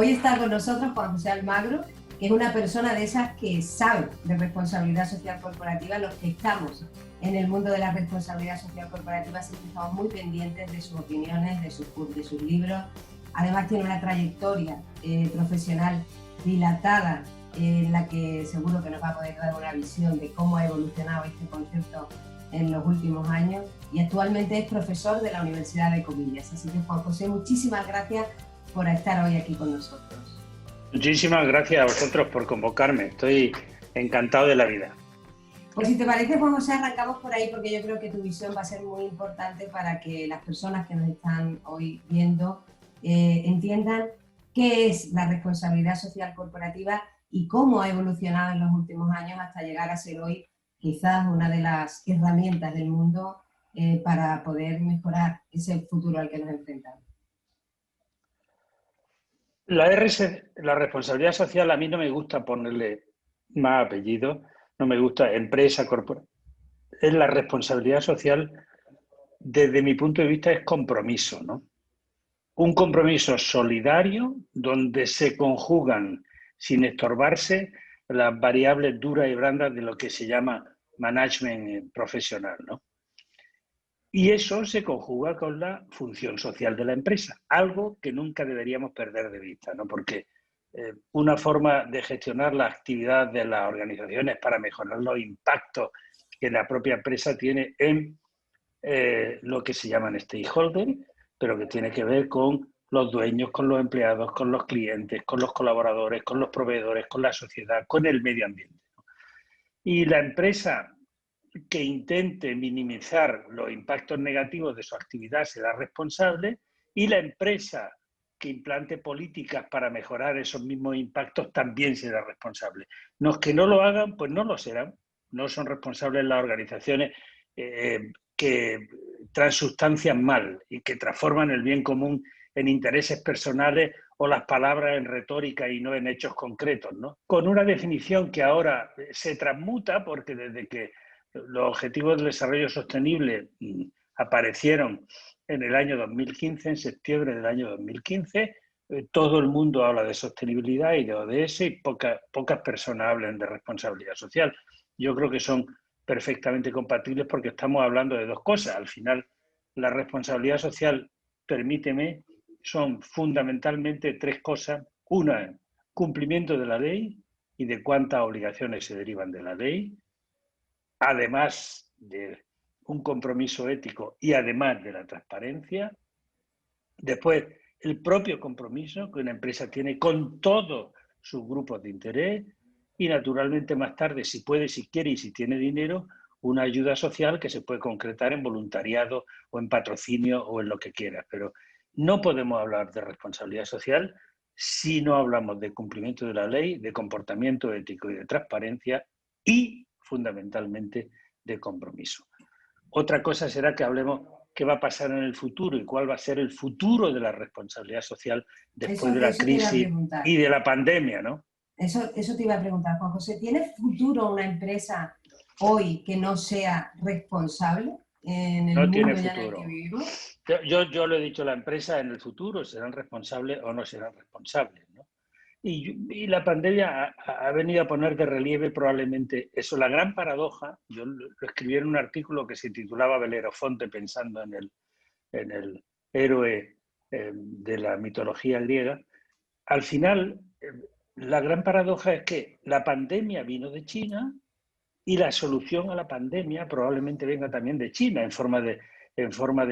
Hoy está con nosotros Juan José Almagro, que es una persona de esas que sabe de responsabilidad social corporativa. Los que estamos en el mundo de la responsabilidad social corporativa siempre estamos muy pendientes de sus opiniones, de sus libros. Además tiene una trayectoria profesional dilatada en la que seguro que nos va a poder dar una visión de cómo ha evolucionado este concepto en los últimos años, y actualmente es profesor de la Universidad de Comillas. Así que, Juan José, muchísimas gracias por estar hoy aquí con nosotros. Muchísimas gracias a vosotros por convocarme. Estoy encantado de la vida. Pues si te parece, Juan José, arrancamos por ahí, porque yo creo que tu visión va a ser muy importante para que las personas que nos están hoy viendo entiendan qué es la responsabilidad social corporativa y cómo ha evolucionado en los últimos años hasta llegar a ser hoy quizás una de las herramientas del mundo para poder mejorar ese futuro al que nos enfrentamos. La responsabilidad social, a mí no me gusta ponerle más apellido, no me gusta empresa, corporativa. Es la responsabilidad social, desde mi punto de vista, es compromiso, ¿no? Un compromiso solidario donde se conjugan, sin estorbarse, las variables duras y blandas de lo que se llama management profesional, ¿no? Y eso se conjuga con la función social de la empresa, algo que nunca deberíamos perder de vista, ¿no? Porque una forma de gestionar la actividad de las organizaciones para mejorar los impactos que la propia empresa tiene en lo que se llaman stakeholders, pero que tiene que ver con los dueños, con los empleados, con los clientes, con los colaboradores, con los proveedores, con la sociedad, con el medio ambiente. Y la empresa que intente minimizar los impactos negativos de su actividad será responsable, y la empresa que implante políticas para mejorar esos mismos impactos también será responsable. Los que no lo hagan, pues no lo serán. No son responsables las organizaciones que transustancian mal y que transforman el bien común en intereses personales o las palabras en retórica y no en hechos concretos, ¿no? Con una definición que ahora se transmuta, porque desde que los Objetivos del Desarrollo Sostenible aparecieron en el año 2015, en septiembre del año 2015, todo el mundo habla de sostenibilidad y de ODS y pocas personas hablan de responsabilidad social. Yo creo que son perfectamente compatibles porque estamos hablando de dos cosas. Al final, la responsabilidad social, permíteme, son fundamentalmente tres cosas. Una, cumplimiento de la ley y de cuántas obligaciones se derivan de la ley, además de un compromiso ético y además de la transparencia. Después, el propio compromiso que una empresa tiene con todos sus grupos de interés y, naturalmente, más tarde, si puede, si quiere y si tiene dinero, una ayuda social que se puede concretar en voluntariado o en patrocinio o en lo que quiera. Pero no podemos hablar de responsabilidad social si no hablamos de cumplimiento de la ley, de comportamiento ético y de transparencia y, fundamentalmente, de compromiso. Otra cosa será que hablemos qué va a pasar en el futuro y cuál va a ser el futuro de la responsabilidad social después de la crisis y de la pandemia, ¿no? Eso te iba a preguntar, Juan José. ¿Tiene futuro una empresa hoy que no sea responsable en el mundo ya en el que vivimos? Yo lo he dicho, la empresa en el futuro serán responsables o no serán responsables, ¿no? Y la pandemia ha venido a poner de relieve probablemente eso. La gran paradoja, yo lo escribí en un artículo que se titulaba Belerofonte, pensando en el héroe de la mitología griega. Al final, la gran paradoja es que la pandemia vino de China y la solución a la pandemia probablemente venga también de China en forma de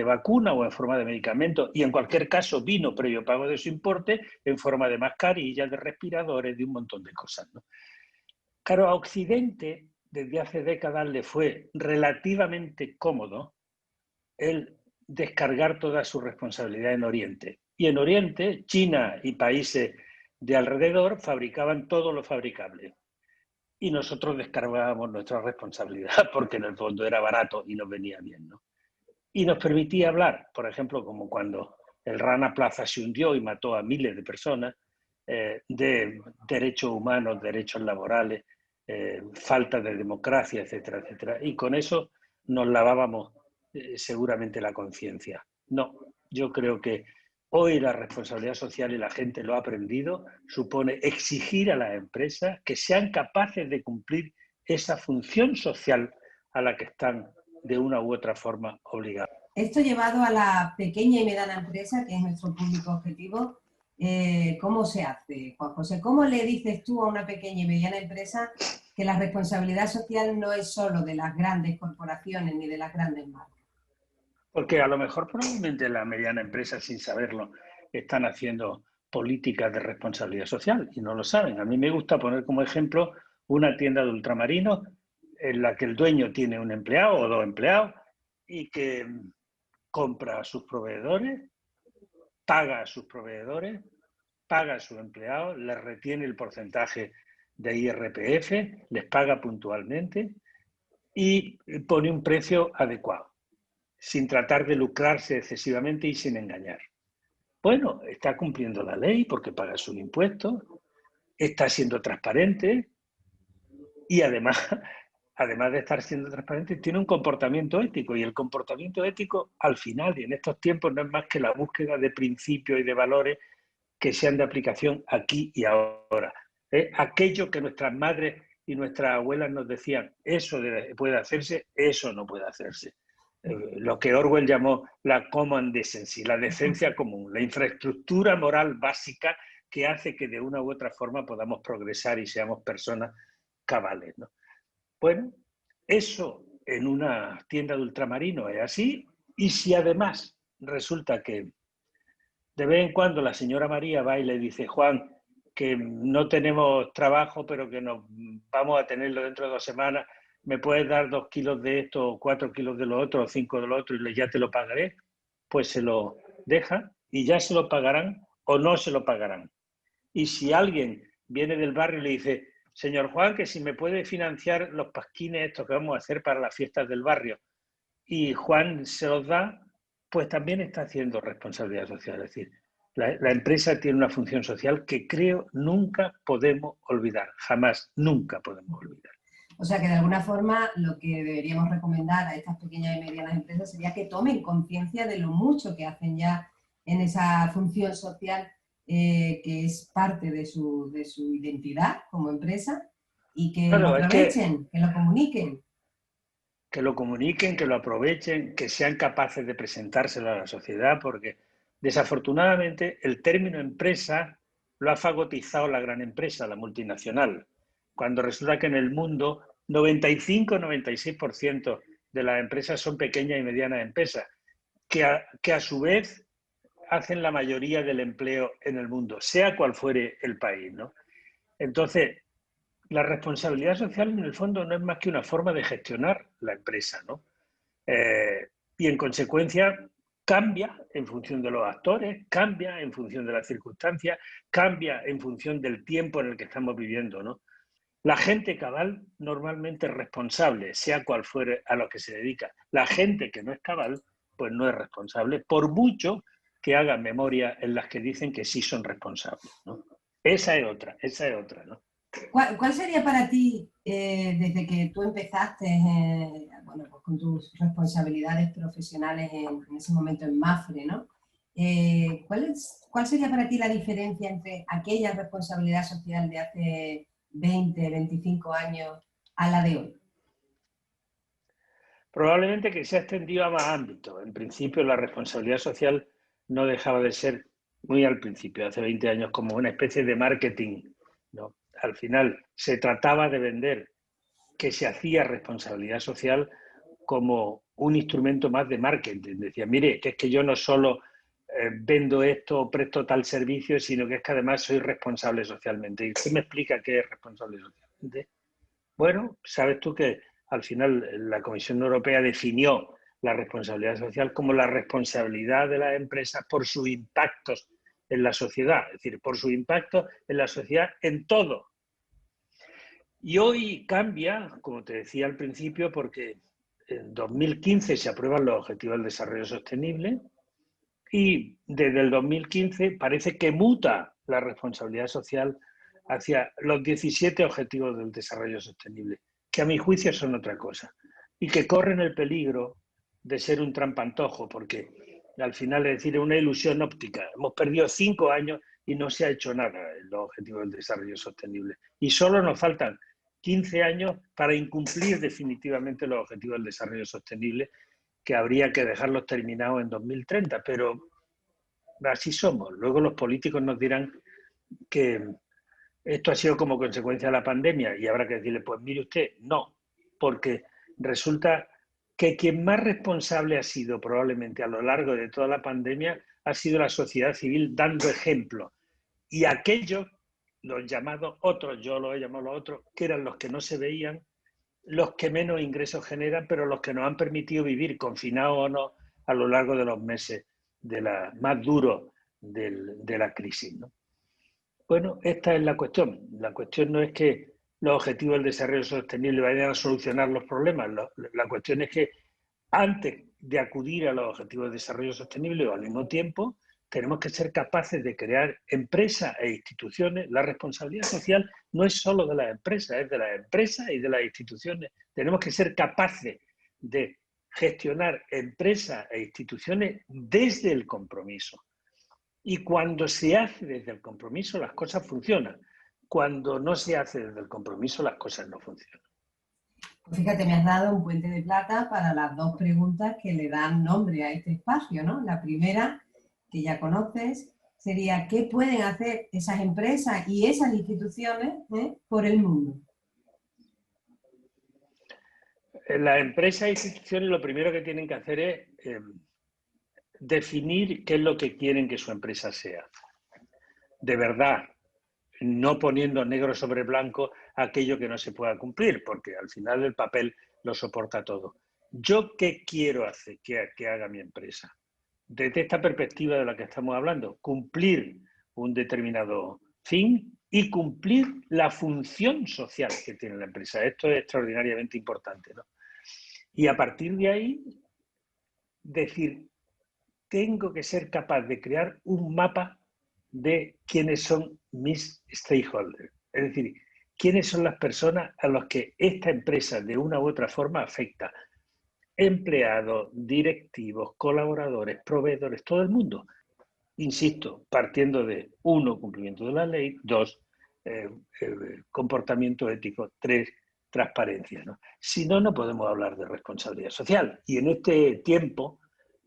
vacuna o en forma de medicamento, y en cualquier caso vino previo pago de su importe en forma de mascarillas, de respiradores, de un montón de cosas, ¿no? Claro, a Occidente desde hace décadas le fue relativamente cómodo el descargar toda su responsabilidad en Oriente. Y en Oriente, China y países de alrededor fabricaban todo lo fabricable. Y nosotros descargábamos nuestra responsabilidad porque en el fondo era barato y nos venía bien, ¿no? Y nos permitía hablar, por ejemplo, como cuando el Rana Plaza se hundió y mató a miles de personas, de derechos humanos, derechos laborales, falta de democracia, etcétera, etcétera. Y con eso nos lavábamos seguramente la conciencia. No, yo creo que Hoy la responsabilidad social, y la gente lo ha aprendido, supone exigir a las empresas que sean capaces de cumplir esa función social a la que están de una u otra forma obligados. Esto llevado a la pequeña y mediana empresa, que es nuestro público objetivo, ¿cómo se hace, Juan José? ¿Cómo le dices tú a una pequeña y mediana empresa que la responsabilidad social no es solo de las grandes corporaciones ni de las grandes marcas? Porque a lo mejor probablemente la mediana empresa, sin saberlo, están haciendo políticas de responsabilidad social y no lo saben. A mí me gusta poner como ejemplo una tienda de ultramarinos en la que el dueño tiene un empleado o dos empleados y que compra a sus proveedores, paga a sus proveedores, paga a sus empleados, les retiene el porcentaje de IRPF, les paga puntualmente y pone un precio adecuado, sin tratar de lucrarse excesivamente y sin engañar. Bueno, está cumpliendo la ley porque paga sus impuestos, está siendo transparente y además de estar siendo transparente, tiene un comportamiento ético. Y el comportamiento ético, al final y en estos tiempos, no es más que la búsqueda de principios y de valores que sean de aplicación aquí y ahora. Aquello que nuestras madres y nuestras abuelas nos decían, eso puede hacerse, eso no puede hacerse. Lo que Orwell llamó la common decency, la decencia común, la infraestructura moral básica que hace que de una u otra forma podamos progresar y seamos personas cabales, ¿no? Bueno, eso en una tienda de ultramarinos es así, y si además resulta que de vez en cuando la señora María va y le dice, Juan, que no tenemos trabajo, pero que nos vamos a tenerlo dentro de 2 semanas, ¿me puedes dar 2 kilos de esto, 4 kilos de lo otro, o 5 de lo otro, y ya te lo pagaré? Pues se lo deja y ya se lo pagarán o no se lo pagarán. Y si alguien viene del barrio y le dice, señor Juan, que si me puede financiar los pasquines estos que vamos a hacer para las fiestas del barrio, y Juan se los da, pues también está haciendo responsabilidad social. Es decir, la empresa tiene una función social que creo nunca podemos olvidar, jamás, nunca podemos olvidar. O sea que de alguna forma lo que deberíamos recomendar a estas pequeñas y medianas empresas sería que tomen conciencia de lo mucho que hacen ya en esa función social que es parte de su identidad como empresa y que lo Claro, es aprovechen, que lo comuniquen. que lo comuniquen, que lo aprovechen, que sean capaces de presentárselo a la sociedad, porque desafortunadamente el término empresa lo ha fagotizado la gran empresa, la multinacional, cuando resulta que en el mundo 95-96% de las empresas son pequeñas y medianas empresas, que a su vez hacen la mayoría del empleo en el mundo, sea cual fuere el país, ¿no? Entonces, la responsabilidad social en el fondo no es más que una forma de gestionar la empresa, ¿no? Y en consecuencia cambia en función de los actores, cambia en función de las circunstancias, cambia en función del tiempo en el que estamos viviendo, ¿no? La gente cabal normalmente es responsable, sea cual fuere a lo que se dedica. La gente que no es cabal, pues no es responsable, por mucho que hagan memoria en las que dicen que sí son responsables, ¿no? Esa es otra, ¿no? ¿Cuál sería para ti, desde que tú empezaste bueno, pues con tus responsabilidades profesionales en ese momento en Mapfre, ¿no? ¿Cuál sería para ti la diferencia entre aquella responsabilidad social de hace 20, 25 años a la de hoy? Probablemente que se ha extendido a más ámbitos. En principio, la responsabilidad social no dejaba de ser, muy al principio, hace 20 años, como una especie de marketing, ¿no? Al final, se trataba de vender que se hacía responsabilidad social como un instrumento más de marketing. Decía, mire, que es que yo no solo vendo esto o presto tal servicio, sino que es que además soy responsable socialmente. ¿Y usted me explica qué es responsable socialmente? Bueno, sabes tú que al final la Comisión Europea definió la responsabilidad social como la responsabilidad de las empresas por sus impactos en la sociedad, es decir, por su impacto en la sociedad en todo. Y hoy cambia, como te decía al principio, porque en 2015 se aprueban los Objetivos del Desarrollo Sostenible y desde el 2015 parece que muta la responsabilidad social hacia los 17 Objetivos del Desarrollo Sostenible, que a mi juicio son otra cosa y que corren el peligro de ser un trampantojo, porque Al final, es decir, es una ilusión óptica. Hemos perdido 5 años y no se ha hecho nada en los objetivos del desarrollo sostenible. Y solo nos faltan 15 años para incumplir definitivamente los objetivos del desarrollo sostenible, que habría que dejarlos terminados en 2030. Pero así somos. Luego los políticos nos dirán que esto ha sido como consecuencia de la pandemia y habrá que decirle, pues mire usted, no, porque resulta que quien más responsable ha sido probablemente a lo largo de toda la pandemia ha sido la sociedad civil dando ejemplo. Y aquellos, los llamados otros, yo los he llamado los otros, que eran los que no se veían, los que menos ingresos generan, pero los que nos han permitido vivir confinados o no a lo largo de los meses más duros de la crisis, ¿no? Bueno, esta es la cuestión. La cuestión no es que los objetivos del desarrollo sostenible vayan a solucionar los problemas. La cuestión es que antes de acudir a los objetivos de desarrollo sostenible o al mismo tiempo, tenemos que ser capaces de crear empresas e instituciones. La responsabilidad social no es solo de las empresas, es de las empresas y de las instituciones. Tenemos que ser capaces de gestionar empresas e instituciones desde el compromiso. Y cuando se hace desde el compromiso, las cosas funcionan. Cuando no se hace desde el compromiso, las cosas no funcionan. Pues fíjate, me has dado un puente de plata para las dos preguntas que le dan nombre a este espacio, ¿no? La primera, que ya conoces, sería ¿qué pueden hacer esas empresas y esas instituciones por el mundo? Las empresas e instituciones lo primero que tienen que hacer es definir qué es lo que quieren que su empresa sea. De verdad, no poniendo negro sobre blanco aquello que no se pueda cumplir, porque al final el papel lo soporta todo. ¿Yo qué quiero hacer que haga mi empresa? Desde esta perspectiva de la que estamos hablando, cumplir un determinado fin y cumplir la función social que tiene la empresa. Esto es extraordinariamente importante, ¿no? Y a partir de ahí, decir, tengo que ser capaz de crear un mapa de quiénes son mis stakeholders. Es decir, quiénes son las personas a las que esta empresa de una u otra forma afecta. Empleados, directivos, colaboradores, proveedores, todo el mundo. Insisto, partiendo de 1, cumplimiento de la ley, 2, comportamiento ético, 3, transparencia, ¿no? Si no, no podemos hablar de responsabilidad social. Y en este tiempo,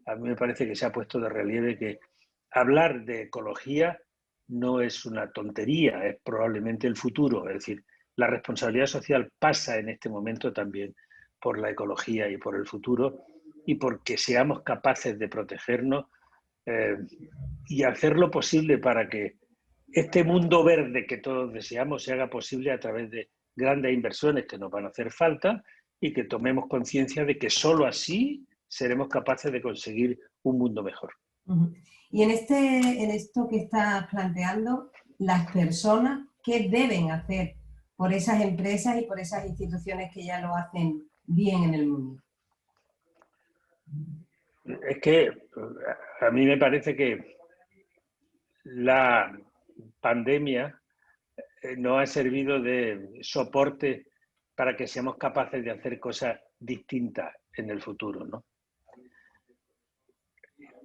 a mí me parece que se ha puesto de relieve que hablar de ecología no es una tontería, es probablemente el futuro. Es decir, la responsabilidad social pasa en este momento también por la ecología y por el futuro y porque seamos capaces de protegernos y hacer lo posible para que este mundo verde que todos deseamos se haga posible a través de grandes inversiones que nos van a hacer falta y que tomemos conciencia de que solo así seremos capaces de conseguir un mundo mejor. Y en esto que estás planteando, las personas, ¿qué deben hacer por esas empresas y por esas instituciones que ya lo hacen bien en el mundo? Es que a mí me parece que la pandemia nos ha servido de soporte para que seamos capaces de hacer cosas distintas en el futuro, ¿no?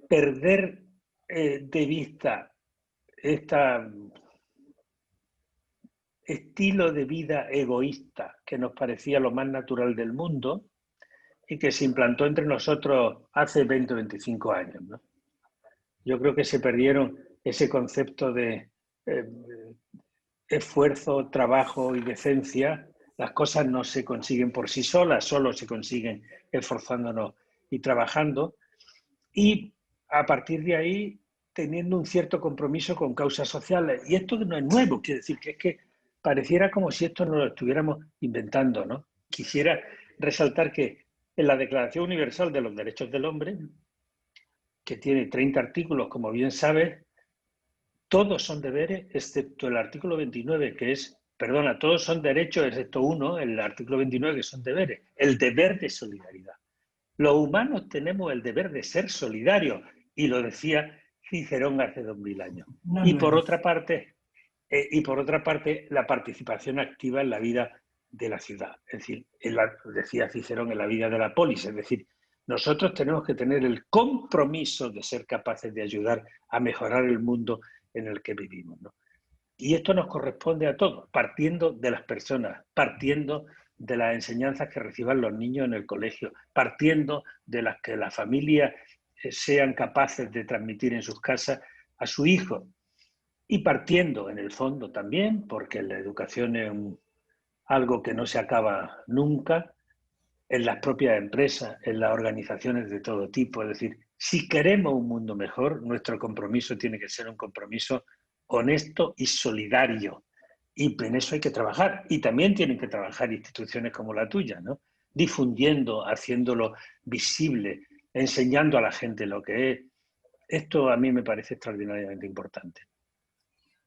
Perder de vista este estilo de vida egoísta que nos parecía lo más natural del mundo y que se implantó entre nosotros hace 20 o 25 años, ¿no? Yo creo que se perdieron ese concepto de esfuerzo, trabajo y decencia. Las cosas no se consiguen por sí solas, solo se consiguen esforzándonos y trabajando. Y a partir de ahí, teniendo un cierto compromiso con causas sociales. Y esto no es nuevo, quiere decir que es que pareciera como si esto no lo estuviéramos inventando, ¿no? Quisiera resaltar que en la Declaración Universal de los Derechos del Hombre, que tiene 30 artículos, como bien sabes, todos son deberes, excepto el artículo 29, que es, perdona, todos son derechos, excepto uno, el artículo 29, que son deberes, el deber de solidaridad. Los humanos tenemos el deber de ser solidarios, y lo decía Cicerón hace 2000 años. Y por otra parte, la participación activa en la vida de la ciudad. Es decir, decía Cicerón, en la vida de la polis, es decir, Nosotros tenemos que tener el compromiso de ser capaces de ayudar a mejorar el mundo en el que vivimos, ¿no? Y esto nos corresponde a todos, partiendo de las personas, partiendo de las enseñanzas que reciban los niños en el colegio, partiendo de las que las familias sean capaces de transmitir en sus casas a su hijo, y partiendo en el fondo también, porque la educación es algo que no se acaba nunca, en las propias empresas, en las organizaciones de todo tipo. Es decir, si queremos un mundo mejor, nuestro compromiso tiene que ser un compromiso honesto y solidario. Y en eso hay que trabajar. Y también tienen que trabajar instituciones como la tuya, ¿no? Difundiendo, haciéndolo visible, enseñando a la gente lo que es. Esto a mí me parece extraordinariamente importante.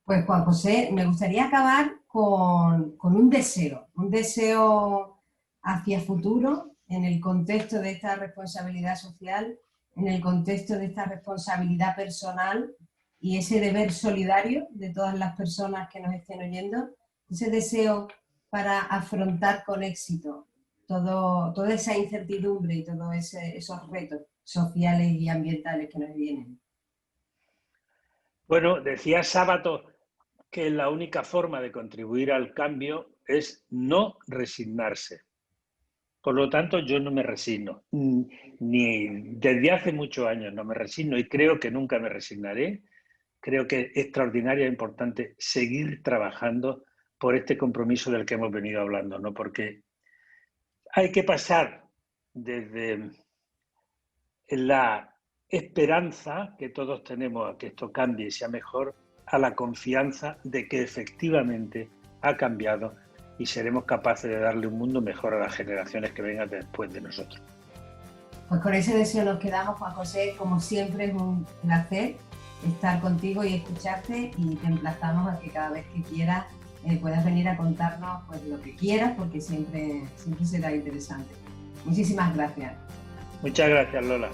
Pues Juan José, me gustaría acabar con un deseo hacia futuro en el contexto de esta responsabilidad social, en el contexto de esta responsabilidad personal y ese deber solidario de todas las personas que nos estén oyendo, ese deseo para afrontar con éxito toda esa incertidumbre y todos esos retos sociales y ambientales que nos vienen. Bueno, decía Sábato que la única forma de contribuir al cambio es no resignarse. Por lo tanto, yo no me resigno, ni desde hace muchos años no me resigno y creo que nunca me resignaré. Creo que es extraordinario e importante seguir trabajando por este compromiso del que hemos venido hablando, ¿no? Porque hay que pasar desde la esperanza que todos tenemos a que esto cambie y sea mejor, a la confianza de que efectivamente ha cambiado y seremos capaces de darle un mundo mejor a las generaciones que vengan después de nosotros. Pues con ese deseo nos quedamos, Juan José. Como siempre es un placer estar contigo y escucharte, y te emplazamos a que cada vez que quieras puedas venir a contarnos pues lo que quieras, porque siempre será interesante. Muchísimas gracias. Muchas gracias, Lola.